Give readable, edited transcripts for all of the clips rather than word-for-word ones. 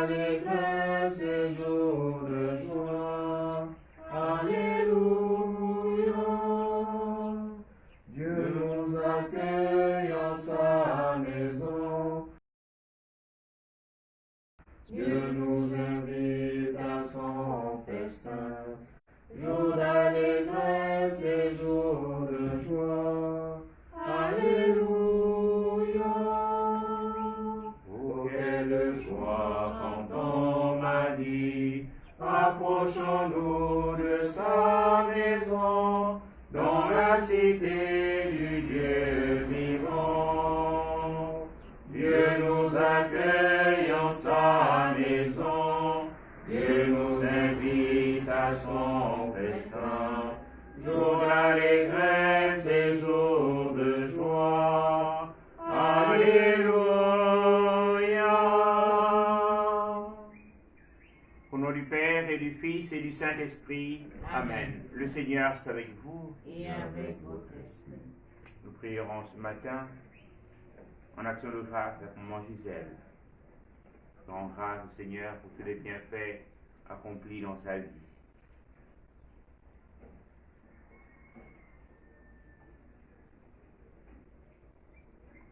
d'allégresse et jour de joie. Alléluia. Dieu nous accueille en sa maison. Dieu nous invite à son festin. Jour d'allégresse et jour de joie. Alléluia. Oh, quelle joie quand on m'a dit, approchons-nous de sa maison, dans la cité du Dieu vivant. Dieu nous accueille en sa maison, Dieu nous invite à son festin, jour d'allégresse et jour de joie. Alléluia. Au nom du Père et du Fils et du Saint-Esprit, Amen. Le Seigneur soit avec vous. Et avec votre esprit. Nous prierons ce matin en action de grâce à maman Gisèle. Rendons grâce au Seigneur pour tous les bienfaits accomplis dans sa vie.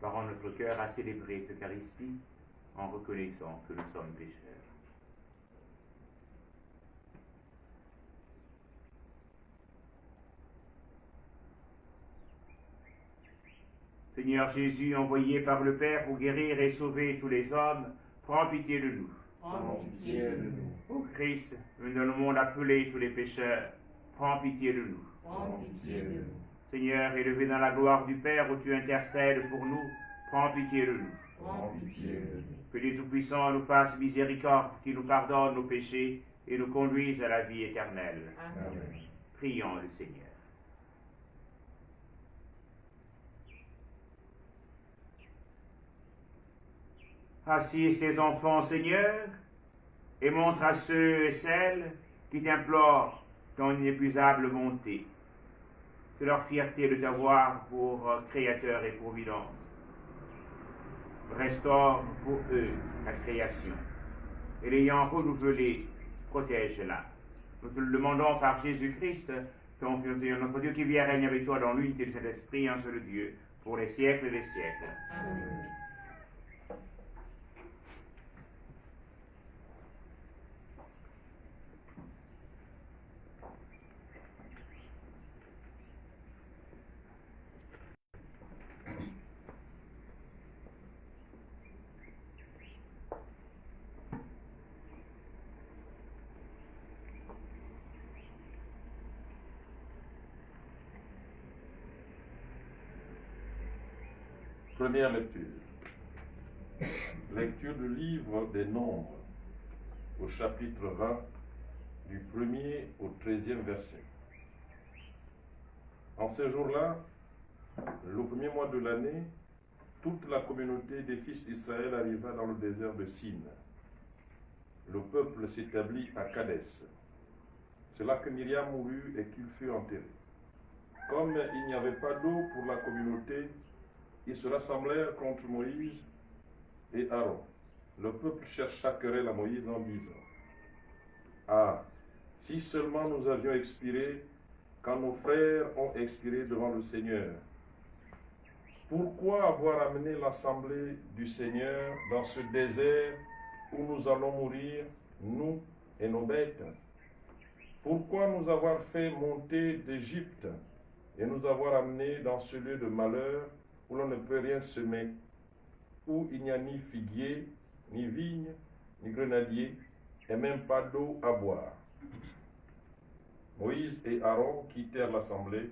Parons notre cœur à célébrer cette Eucharistie en reconnaissant que nous sommes pécheurs. Seigneur Jésus, envoyé par le Père pour guérir et sauver tous les hommes, prends pitié de nous. Prends pitié de nous. Ô Christ, venu dans le monde appeler tous les pécheurs, prends pitié de nous. Prends pitié de nous. Seigneur, élevé dans la gloire du Père où tu intercèdes pour nous, prends pitié de nous. Prends pitié de nous. Que Dieu Tout-Puissant nous fasse miséricorde, qu'il nous pardonne nos péchés et nous conduise à la vie éternelle. Amen. Prions le Seigneur. Assiste tes enfants, Seigneur, et montre à ceux et celles qui t'implorent ton inépuisable bonté. C'est leur fierté de t'avoir pour Créateur et Providence. Restaure pour eux la création, et l'ayant renouvelée, protège-la. Nous te le demandons par Jésus-Christ, ton Fils, notre Dieu qui vit et règne avec toi dans l'unité de cet esprit, un seul Dieu, pour les siècles des siècles. Amen. Première lecture. Lecture du livre des Nombres, au chapitre 20, du 1er au 13e verset. En ces jours-là, le premier mois de l'année, toute la communauté des fils d'Israël arriva dans le désert de Sin. Le peuple s'établit à Kadès. C'est là que Myriam mourut et qu'il fut enterré. Comme il n'y avait pas d'eau pour la communauté, ils se rassemblèrent contre Moïse et Aaron. Le peuple chercha querelle à Moïse en disant: Ah, si seulement nous avions expiré quand nos frères ont expiré devant le Seigneur. Pourquoi avoir amené l'assemblée du Seigneur dans ce désert où nous allons mourir, nous et nos bêtes? Pourquoi nous avoir fait monter d'Égypte et nous avoir amenés dans ce lieu de malheur où l'on ne peut rien semer, où il n'y a ni figuier, ni vigne, ni grenadier, et même pas d'eau à boire? Moïse et Aaron quittèrent l'assemblée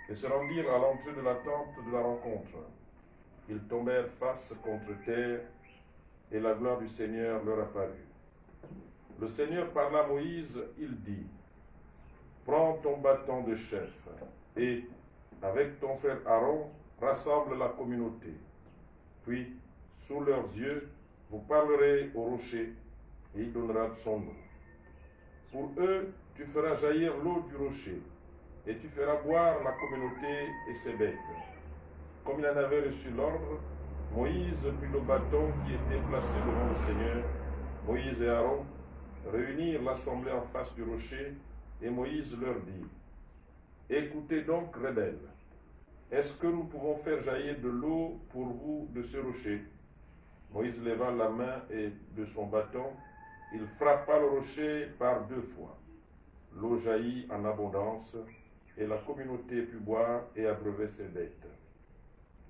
et se rendirent à l'entrée de la tente de la rencontre. Ils tombèrent face contre terre, et la gloire du Seigneur leur apparut. Le Seigneur parla à Moïse, il dit: Prends ton bâton de chef, et, avec ton frère Aaron, rassemble la communauté. Puis, sous leurs yeux, vous parlerez au rocher, et il donnera son nom. Pour eux, tu feras jaillir l'eau du rocher, et tu feras boire la communauté et ses bêtes. Comme il en avait reçu l'ordre, Moïse prit le bâton qui était placé devant le Seigneur, Moïse et Aaron réunirent l'assemblée en face du rocher, et Moïse leur dit, « Écoutez donc, rebelles, est-ce que nous pouvons faire jaillir de l'eau pour vous de ce rocher ?» Moïse leva la main et de son bâton, il frappa le rocher par 2 fois. L'eau jaillit en abondance, et la communauté put boire et abreuver ses bêtes.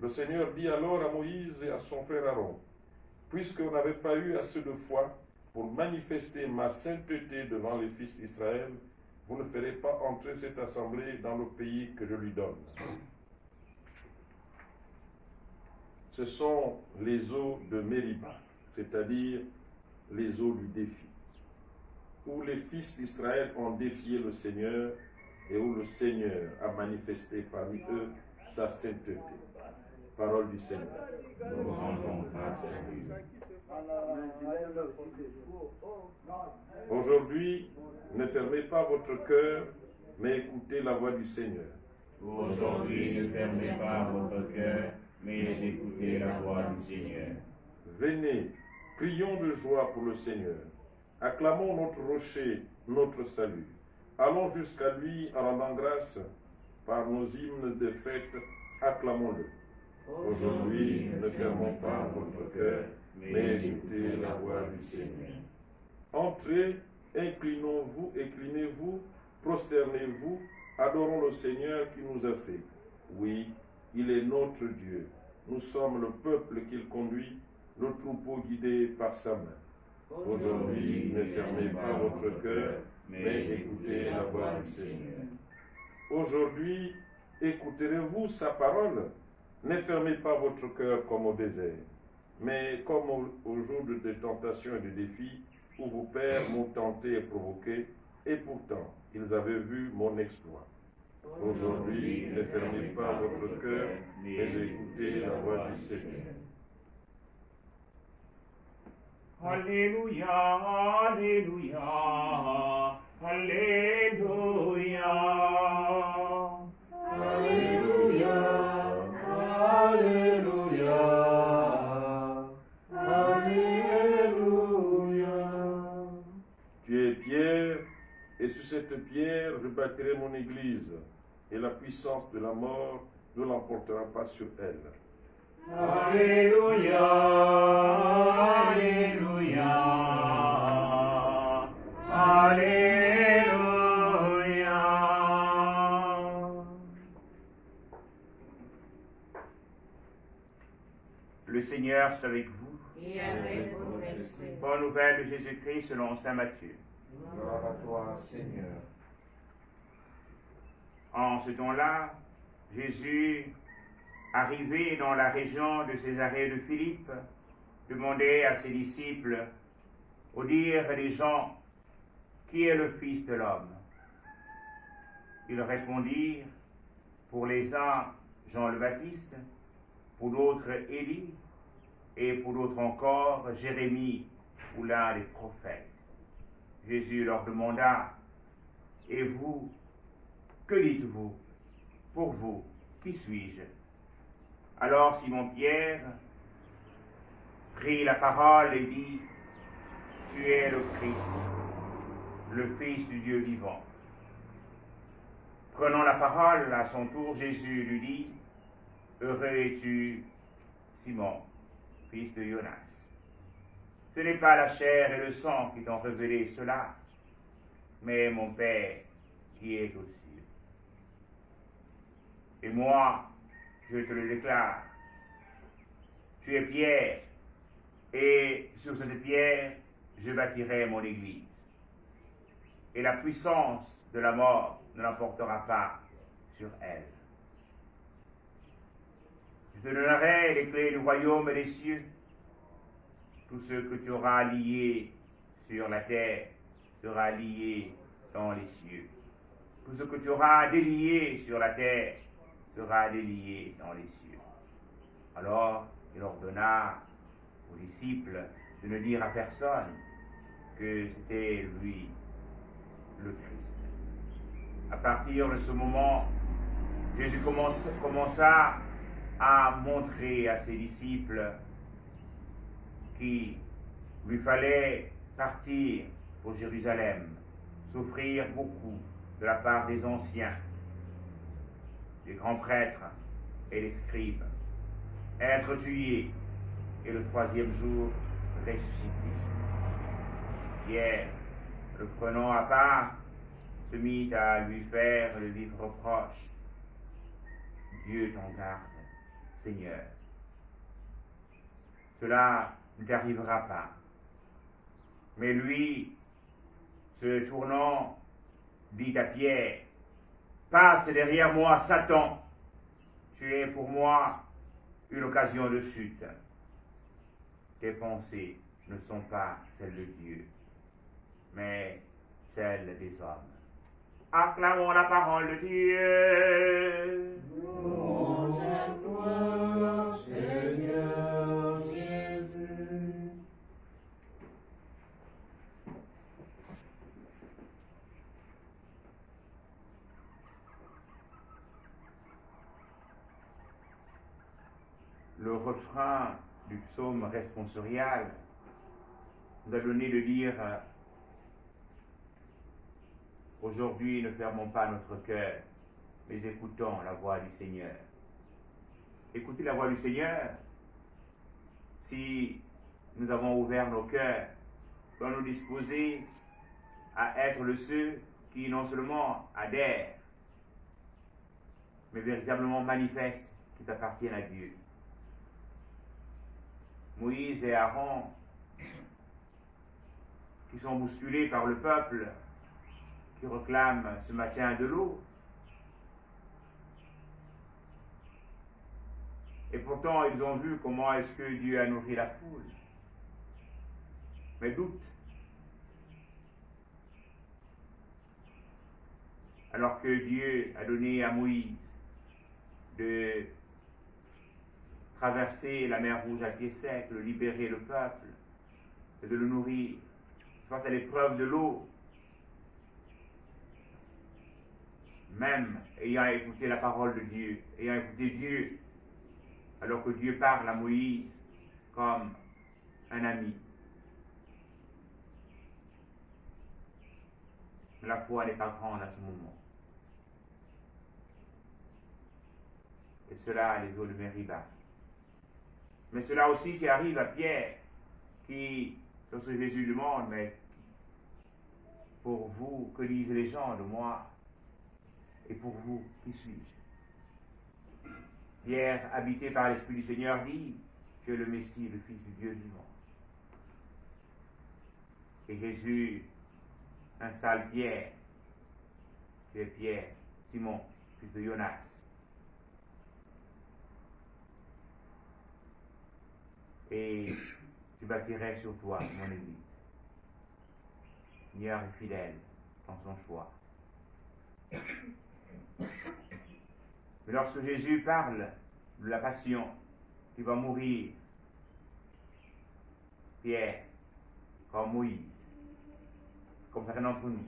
Le Seigneur dit alors à Moïse et à son frère Aaron, « Puisque vous n'avez pas eu assez de foi pour manifester ma sainteté devant les fils d'Israël, vous ne ferez pas entrer cette assemblée dans le pays que je lui donne. » Ce sont les eaux de Mériba, c'est-à-dire les eaux du défi, où les fils d'Israël ont défié le Seigneur et où le Seigneur a manifesté parmi eux sa sainteté. Parole du Seigneur. Nous rendons grâce à Dieu. Aujourd'hui, ne fermez pas votre cœur, mais écoutez la voix du Seigneur. Aujourd'hui, ne fermez pas votre cœur, mais écoutez la voix du Seigneur. Venez, prions de joie pour le Seigneur. Acclamons notre rocher, notre salut. Allons jusqu'à lui en rendant grâce. Par nos hymnes de fête, acclamons-le. Aujourd'hui, ne fermons pas votre cœur, mais écoutez la voix du Seigneur. Entrez, inclinez-vous, prosternez-vous, adorons le Seigneur qui nous a fait. Oui, il est notre Dieu. Nous sommes le peuple qu'il conduit, le troupeau guidé par sa main. Aujourd'hui, ne fermez pas votre cœur, mais écoutez la voix du Seigneur. Aujourd'hui, écouterez-vous sa parole? Ne fermez pas votre cœur comme au désert, mais comme au jour de tentation et de défi, où vos pères m'ont tenté et provoqué, et pourtant, ils avaient vu mon exploit. Aujourd'hui, ne fermez pas votre cœur, mais écoutez la voix du Seigneur. Alléluia, Alléluia, Alléluia. Alléluia, Alléluia, Alléluia. Tu es pierre, et sur cette pierre je bâtirai mon église, et la puissance de la mort ne l'emportera pas sur elle. Alléluia, Alléluia, Alléluia. Le Seigneur soit avec vous. Et avec votre esprit. Bonne nouvelle de Jésus-Christ selon saint Matthieu. Gloire à toi, Seigneur. En ce temps-là, Jésus, arrivé dans la région de Césarée de Philippe, demandait à ses disciples, au dire des gens, qui est le Fils de l'homme? Ils répondirent, pour les uns, Jean le Baptiste, pour d'autres, Élie, et pour d'autres encore, Jérémie ou l'un des prophètes. Jésus leur demanda, et vous, que dites-vous? Pour vous, qui suis-je? Alors Simon-Pierre prit la parole et dit, tu es le Christ, le Fils du Dieu vivant. Prenant la parole, à son tour, Jésus lui dit, heureux es-tu, Simon, fils de Jonas. Ce n'est pas la chair et le sang qui t'ont révélé cela, mais mon Père qui est aux cieux. Et moi, je te le déclare, tu es Pierre, et sur cette pierre, je bâtirai mon église. Et la puissance de la mort ne l'emportera pas sur elle. Je te donnerai les clés du royaume et des cieux. Tout ce que tu auras lié sur la terre sera lié dans les cieux. Tout ce que tu auras délié sur la terre sera délié dans les cieux. Alors il ordonna aux disciples de ne dire à personne que c'était lui, le Christ. À partir de ce moment, Jésus commença à montrer à ses disciples qu'il lui fallait partir pour Jérusalem, souffrir beaucoup de la part des anciens, des grands prêtres et des scribes, être tué et le troisième jour ressuscité. Pierre, le prenant à part, se mit à lui faire le vif reproche. Dieu t'en garde, Seigneur. Cela ne t'arrivera pas. Mais lui, se tournant, dit à Pierre, passe derrière moi, Satan. Tu es pour moi une occasion de chute. Tes pensées ne sont pas celles de Dieu, mais celles des hommes. Acclamons la parole de Dieu. Louange à toi, Seigneur Jésus. Le refrain du psaume responsorial nous a donné de dire aujourd'hui ne fermons pas notre cœur, mais écoutons la voix du Seigneur. Écoutez la voix du Seigneur. Si nous avons ouvert nos cœurs, doit nous disposer à être de ceux qui non seulement adhèrent, mais véritablement manifestent qu'ils appartiennent à Dieu. Moïse et Aaron, qui sont bousculés par le peuple, qui réclament ce matin de l'eau. Et pourtant, ils ont vu comment est-ce que Dieu a nourri la foule. Mais doutent. Alors que Dieu a donné à Moïse de traverser la mer Rouge à pied sec, de libérer le peuple et de le nourrir face à l'épreuve de l'eau, même ayant écouté la parole de Dieu, ayant écouté Dieu, alors que Dieu parle à Moïse comme un ami. Mais la foi n'est pas grande à ce moment. Et cela a les eaux de Mériba. Mais cela aussi qui arrive à Pierre, qui, lorsque Jésus demande, mais pour vous, que disent les gens de moi? Et pour vous, qui suis-je? Pierre, habité par l'Esprit du Seigneur, dit, tu es le Messie, le Fils du Dieu vivant. Et Jésus installe Pierre. Tu es Pierre, Simon, fils de Jonas. Et je bâtirai sur toi mon Église. Seigneur est fidèle dans son choix. Mais lorsque Jésus parle de la passion, qui va mourir, Pierre, comme Moïse, comme certains d'entre nous,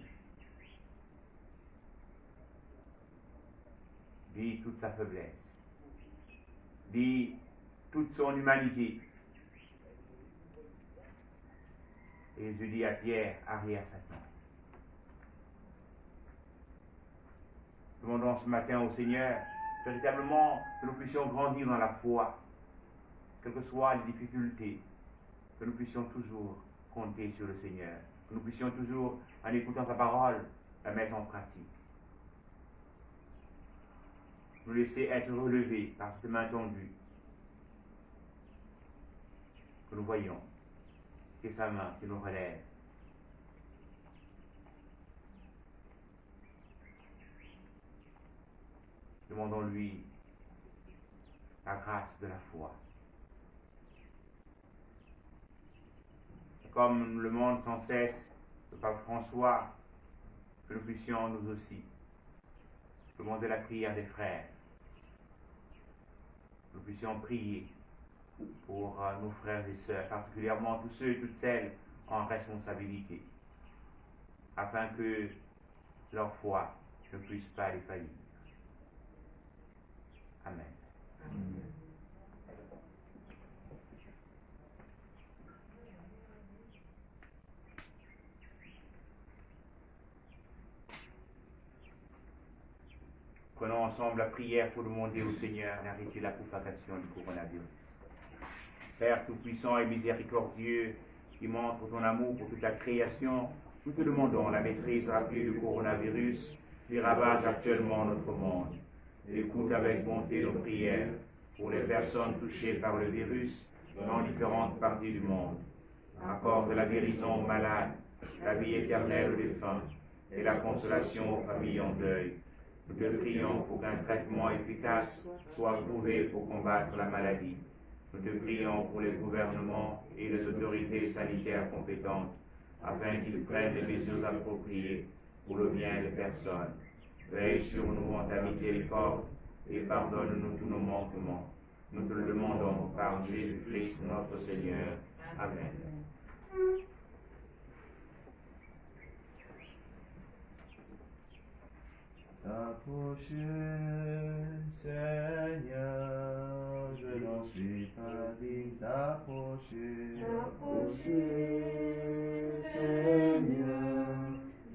dit toute sa faiblesse, dit toute son humanité. Et Jésus dit à Pierre, arrière Satan. Demandons ce matin au Seigneur, véritablement, que nous puissions grandir dans la foi, quelles que soient les difficultés, que nous puissions toujours compter sur le Seigneur, que nous puissions toujours, en écoutant sa parole, la mettre en pratique. Nous laisser être relevés par cette main tendue, que nous voyons, c'est sa main qui nous relève. Demandons-lui la grâce de la foi. Comme le monde sans cesse, le pape François, que nous puissions nous aussi demander la prière des frères. Que nous puissions prier pour nos frères et sœurs, particulièrement tous ceux et toutes celles en responsabilité, afin que leur foi ne puisse pas les faillir. Amen. Amen. Prenons ensemble la prière pour demander au Seigneur d'arrêter la propagation du coronavirus. Père tout-puissant et miséricordieux, qui montre ton amour pour toute la création, nous te demandons la maîtrise rapide du coronavirus qui ravage actuellement notre monde. Écoute avec bonté nos prières pour les personnes touchées par le virus dans différentes parties du monde. Accorde la guérison aux malades, la vie éternelle aux défunts et la consolation aux familles en deuil. Nous te prions pour qu'un traitement efficace soit trouvé pour combattre la maladie. Nous te prions pour les gouvernements et les autorités sanitaires compétentes, afin qu'ils prennent les mesures appropriées pour le bien des personnes. Veille sur nous en ta miséricorde et pardonne-nous tous nos manquements. Nous te le demandons par Jésus-Christ notre Seigneur. Amen. T'approcher, Seigneur, je n'en suis pas digne d'approcher. T'approcher, Seigneur,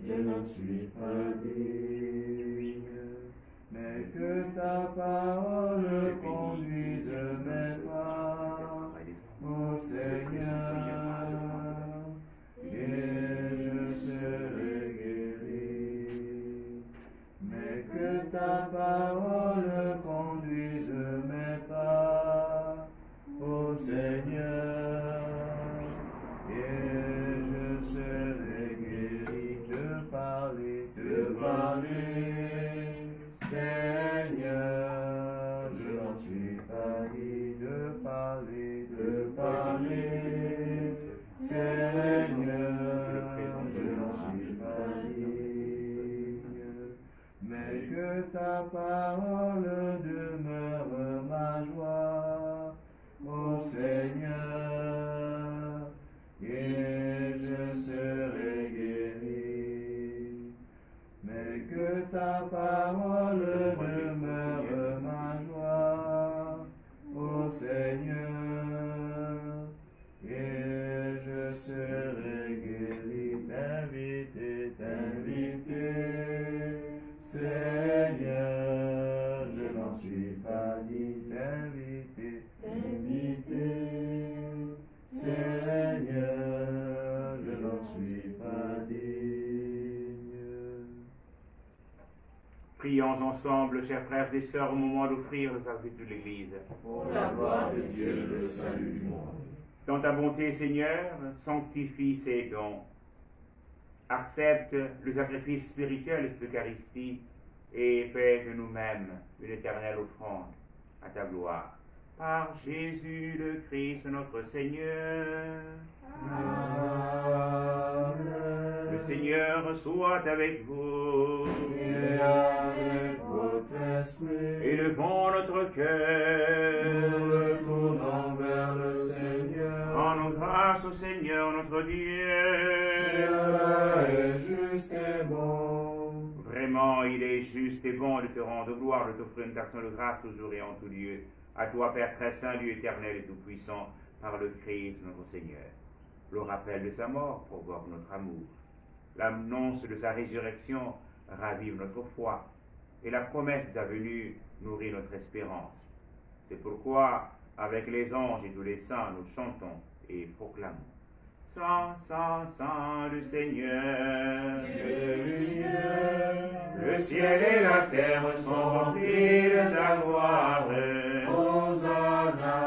je n'en suis pas digne. Mais que ta parole conduise mes pas, ô Seigneur, et je serai guéri. Mais que ta parole conduise mes pas, ô Seigneur, et je serai guéri de parler, Seigneur, je n'en suis pas digne de parler, Seigneur, je n'en suis pas digne. Mais que ta parole demeure ma joie, ô Seigneur, et je serai guéri. Mais que ta parole demeure ma joie, ô Seigneur, et je serai guéri. T'inviter, Seigneur, je n'en suis pas digne. T'inviter, Seigneur, je n'en suis pas digne. Prions ensemble, chers frères et sœurs, au moment d'offrir le service de l'Église. Pour la gloire de Dieu et le salut du monde. Dans ta bonté, Seigneur, sanctifie ces dons. Accepte le sacrifice spirituel de l'Eucharistie et fais de nous-mêmes une éternelle offrande à ta gloire. Par Jésus le Christ, notre Seigneur. Amen. Le Seigneur soit avec vous. Et avec votre esprit, Élevons notre nous cœur. retournons vers le Seigneur. Rendons grâce au Seigneur notre Dieu. Cela est juste et bon. Vraiment, il est juste et bon de te rendre gloire, de t'offrir une action de grâce toujours et en tout lieu. À toi, Père très saint, Dieu éternel et tout-puissant, par le Christ notre Seigneur. Le rappel de sa mort provoque notre amour. L'annonce de sa résurrection ravive notre foi. Et la promesse de sa venue nourrit notre espérance. C'est pourquoi, avec les anges et tous les saints, nous chantons et proclamons. Saint, Saint, Saint le Seigneur, Dieu de l'univers, le ciel et la terre sont remplis de ta gloire. Hosanna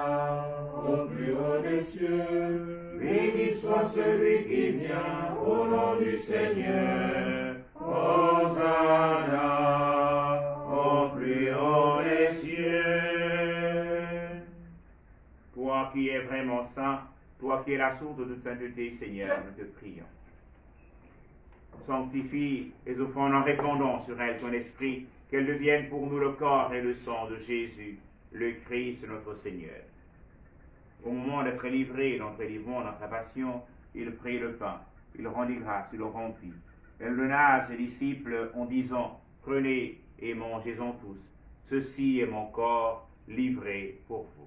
au plus haut des cieux. Béni soit celui qui vient au nom du Seigneur. Hosanna au plus haut des cieux. Toi qui es vraiment saint, toi qui es la source de toute sainteté, Seigneur, nous te prions. Sanctifie les offrandes en répandant sur elles ton esprit, qu'elles deviennent pour nous le corps et le sang de Jésus, le Christ notre Seigneur. Au moment d'être livré, d'entrer librement dans sa passion, il prit le pain, il rendit grâce, il le rompit. Il le donna à ses disciples en disant, prenez et mangez-en tous. Ceci est mon corps livré pour vous.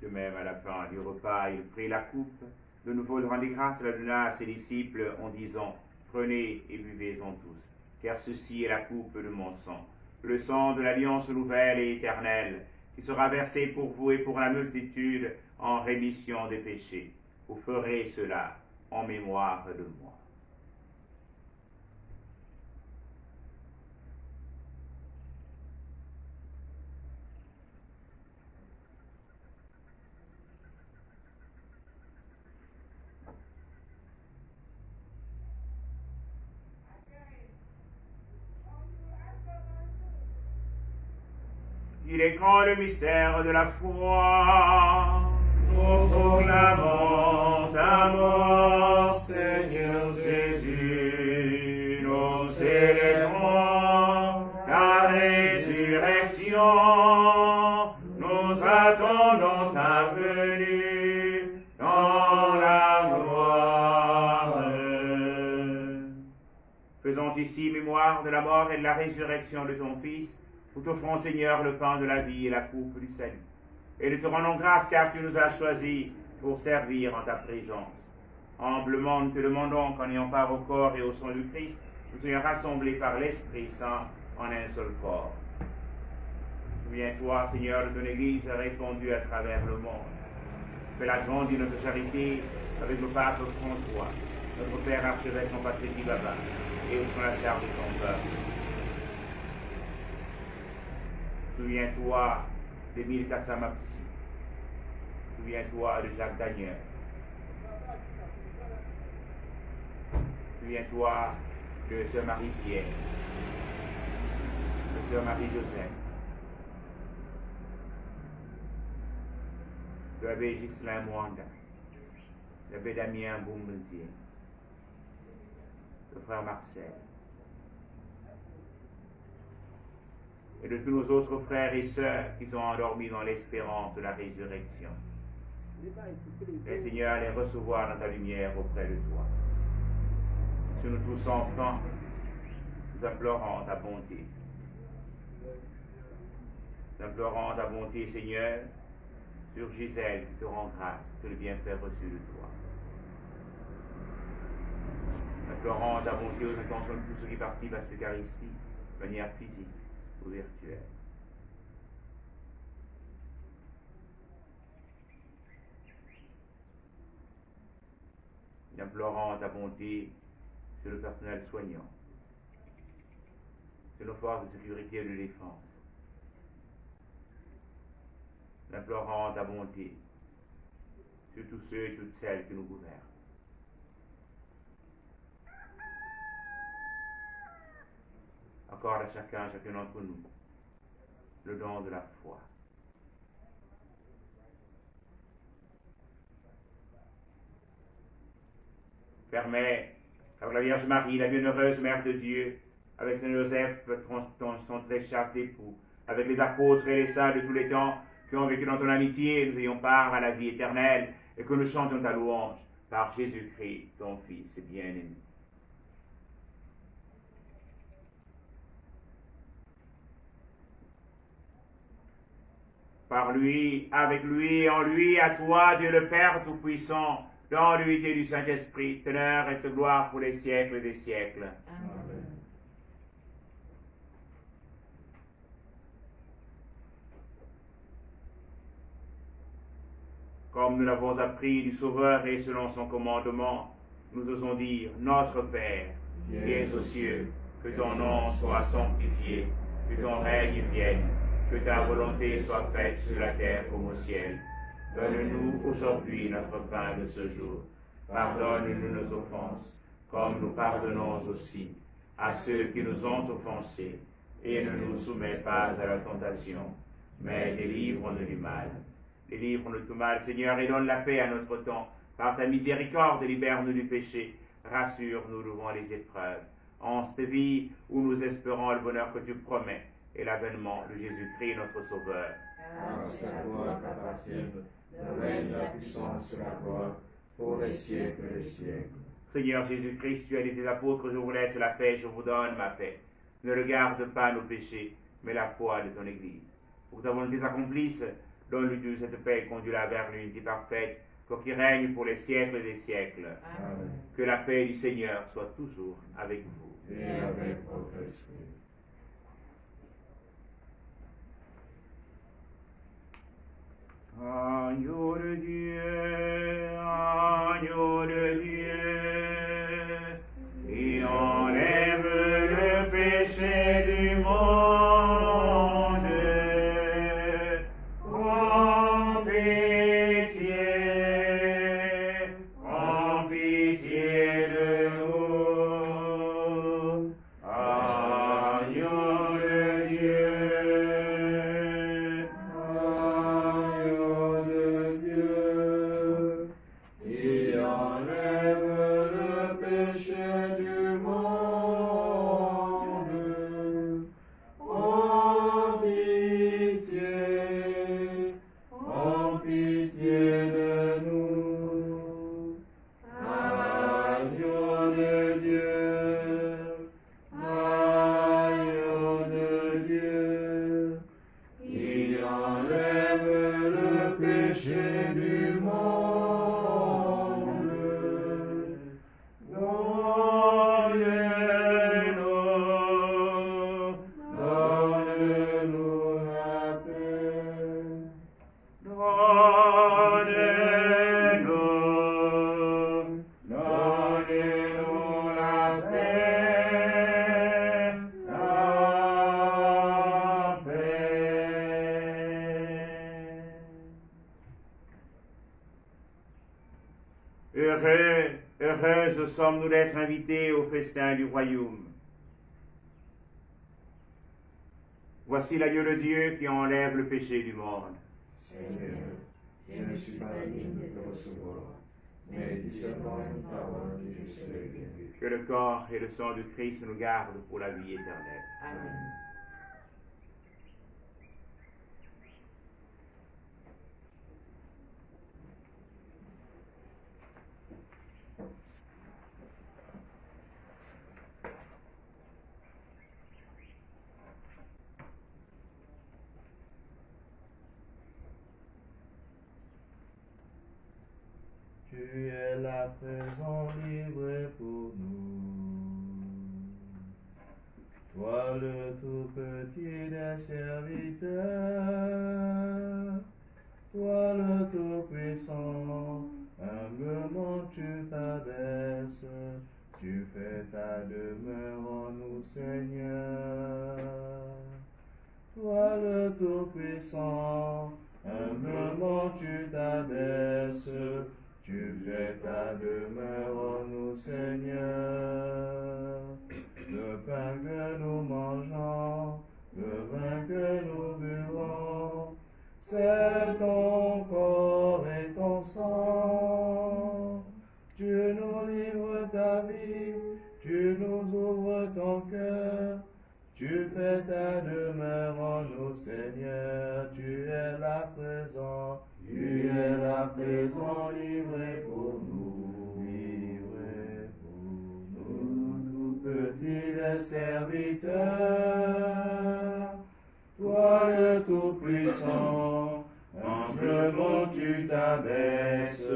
De même, à la fin du repas, il prit la coupe. De nouveau, il rendit grâce et la donna à ses disciples en disant, prenez et buvez-en tous, car ceci est la coupe de mon sang, le sang de l'alliance nouvelle et éternelle, qui sera versé pour vous et pour la multitude en rémission des péchés. Vous ferez cela en mémoire de moi. Il est grand le mystère de la foi. Nous proclamons ta mort, Seigneur Jésus. Nous célébrons ta résurrection. Nous attendons ta venue dans la gloire. Faisons ici mémoire de la mort et de la résurrection de ton Fils. Nous t'offrons, Seigneur, le pain de la vie et la coupe du salut. Et nous te rendons grâce car tu nous as choisis pour servir en ta présence. Humblement, nous te demandons qu'en ayant part au corps et au sang du Christ, nous soyons rassemblés par l'Esprit Saint en un seul corps. Souviens-toi, Seigneur, de ton Église répandue à travers le monde. Fais-la grandir notre charité avec le pape François, notre Père archevêque Jean-Patrick Baba, et sous la charge de ton peuple. Souviens-toi d'Émile Kassamapsi. Souviens-toi de Jacques Daniel. Souviens-toi de Sœur Marie-Pierre, de Sœur Marie-Joseph, de l'abbé Ghislain Mwanda, de l'abbé Damien Boumbenzier, de frère Marcel, et de tous nos autres frères et sœurs qui sont endormis dans l'espérance de la résurrection. Et Seigneur, les recevoir dans ta lumière auprès de toi. Sur nous tous enfants, nous implorons ta bonté. Nous implorons ta bonté, Seigneur, sur Gisèle qui te rend grâce pour le bienfait reçu de toi. Nous implorons ta bonté aux intentions de tous ceux qui participent à cette Eucharistie, de manière physique ou virtuelle. Nous implorons ta bonté sur le personnel soignant, sur nos forces de sécurité et de défense. Nous implorons ta bonté sur tous ceux et toutes celles qui nous gouvernent. Accorde à chacun d'entre nous le don de la foi. Permets, avec la Vierge Marie, la bienheureuse Mère de Dieu, avec Saint Joseph, son très chaste époux, avec les apôtres et les saints de tous les temps qui ont vécu dans ton amitié, nous ayons part à la vie éternelle et que nous chantions ta louange par Jésus-Christ, ton Fils bien-aimé. Par lui, avec lui, en lui, à toi, Dieu le Père Tout-Puissant, dans l'unité du Saint-Esprit, teneur et gloire pour les siècles des siècles. Amen. Comme nous l'avons appris du Sauveur et selon son commandement, nous osons dire, Notre Père, qui es aux cieux, que ton nom soit sanctifié, que ton règne vienne, que ta volonté soit faite sur la terre comme au ciel. Donne-nous aujourd'hui notre pain de ce jour. Pardonne-nous nos offenses, comme nous pardonnons aussi à ceux qui nous ont offensés. Et ne nous soumets pas à la tentation, mais délivre-nous du mal. Délivre-nous de tout mal, Seigneur, et donne la paix à notre temps. Par ta miséricorde, libère-nous du péché. Rassure-nous devant les épreuves. En cette vie où nous espérons le bonheur que tu promets et l'avènement de Jésus-Christ, notre Sauveur. Grâce à toi qu'appartiennent le règne, la puissance et la gloire, pour les siècles des siècles. Seigneur Jésus-Christ, tu as dit tes apôtres, je vous laisse la paix, je vous donne ma paix. Ne regarde pas nos péchés, mais la foi de ton Église. Pour que ta volonté s'accomplisse, Donne-lui toute cette paix et conduis-la vers l'unité parfaite, pour qu'il règne pour les siècles des siècles. Amen. Que la paix du Seigneur soit toujours avec vous. Et avec votre esprit. Agneau de Dieu, agneau de Dieu, qui enlève le péché du monde, en pitié de nous. Agneau de Dieu. Agneau de Dieu, qui enlève le péché du monde, en pitié de nous. Agneau de Dieu, agneau de Dieu, qui enlève le péché du monde. Donne-nous la paix. Donnez-nous la paix, la paix. Heureuses sommes-nous d'être invités au festin du royaume. Voici l'agneau de Dieu qui enlève le péché du monde. Seigneur, je ne suis pas digne de te recevoir, mais dis seulement une parole et je serai guéri. Que le corps et le sang du Christ nous gardent pour la vie éternelle. Amen. Tu es là présent, livré pour nous. Toi le tout petit des serviteurs, toi le tout puissant, humblement tu t'abaisses, tu fais ta demeure en nous, Seigneur. Toi le tout puissant, humblement tu t'abaisses, tu fais ta demeure en nous, Seigneur. Le pain que nous mangeons, le vin que nous buvons, c'est ton corps et ton sang. Tu nous livres ta vie, tu nous ouvres ton cœur, tu fais ta demeure en nous, Seigneur. Tu es là présent, tu es là présent, livré pour nous, livré pour nous, tout petits les serviteurs. Toi le Tout-Puissant, humblement tu t'abaisses,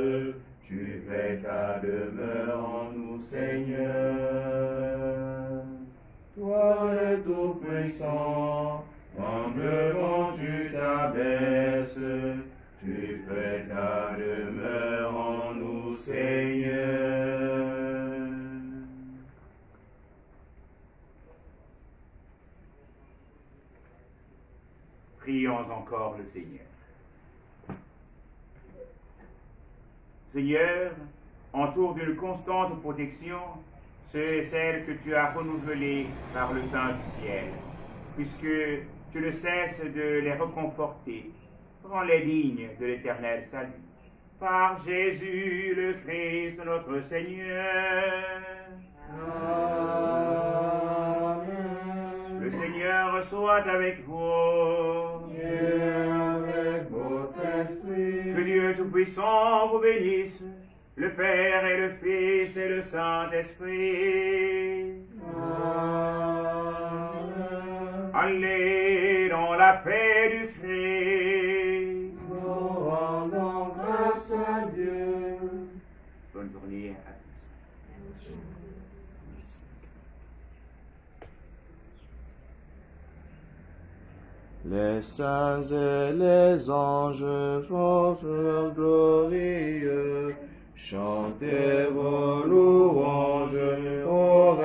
tu fais ta demeure en nous, Seigneur. Toi le Tout-Puissant, humblement tu t'abaisses, tu fais ta demeure en nous, Seigneur. Prions encore le Seigneur. Seigneur, entoure d'une constante protection ceux et celles que tu as renouvelés par le pain du ciel, puisque tu ne cesses de les reconforter. Rends-les dignes de l'éternel salut. Par Jésus le Christ, notre Seigneur. Amen. Le Seigneur soit avec vous. Et avec votre esprit. Que Dieu Tout-Puissant vous bénisse, le Père et le Fils et le Saint-Esprit. Amen. Allez dans la paix du Christ. journée à tous. Les saints et les anges, chanteurs glorieux, chantez vos louanges au